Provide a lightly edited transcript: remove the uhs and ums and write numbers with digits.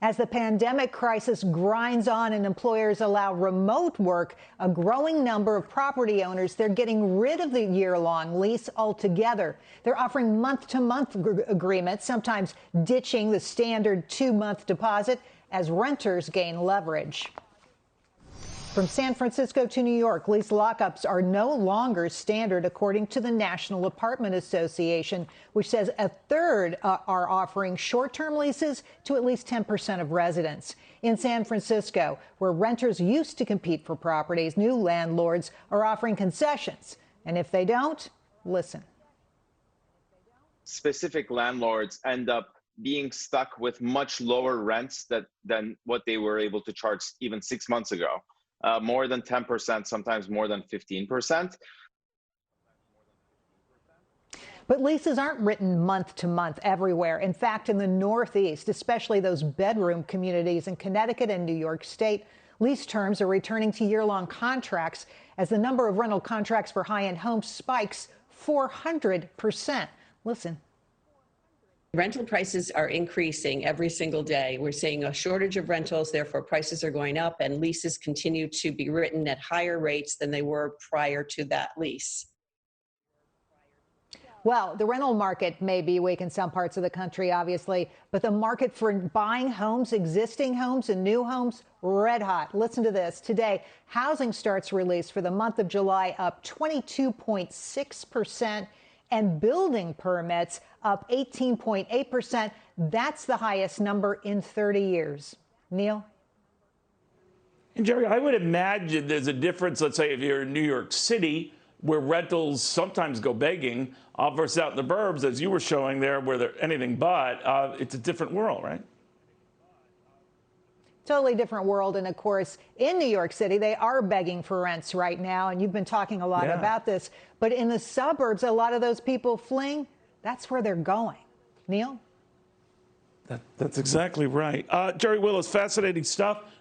As the pandemic crisis grinds on and employers allow remote work, a growing number of property owners, they're getting rid of the year-long lease altogether. They're offering month-to-month agreements, sometimes ditching the standard 2-month deposit as renters gain leverage. From San Francisco to New York, lease lockups are no longer standard, according to the National Apartment Association, which says a third are offering short-term leases to at least 10% of residents. In San Francisco, where renters used to compete for properties, new landlords are offering concessions. And if they don't, listen. Specific landlords end up being stuck with much lower rents than what they were able to charge even 6 months ago. More than 10%, sometimes more than 15%. But leases aren't written month to month everywhere. In fact, in the Northeast, especially those bedroom communities in Connecticut and New York State, lease terms are returning to year-long contracts as the number of rental contracts for high-end homes spikes 400%. Listen. Rental prices are increasing every single day. We're seeing a shortage of rentals, therefore prices are going up, and leases continue to be written at higher rates than they were prior to that lease. Well, the rental market may be weak in some parts of the country, obviously, but the market for buying homes, existing homes and new homes, red hot. Listen to this. Today, housing starts released for the month of July up 22.6%. and building permits up 18.8%. That's the highest number in 30 years. Neil? And Jerry, I would imagine there's a difference, let's say, if you're in New York City, where rentals sometimes go begging, versus out in the burbs, as you were showing there, where they're anything but, it's a different world, right? Totally different world. And of course, in New York City, they are begging for rents right now. And you've been talking a lot about this. But in the suburbs, a lot of those people fleeing, that's where they're going. Neil? That's exactly right. Jerry Willis, fascinating stuff.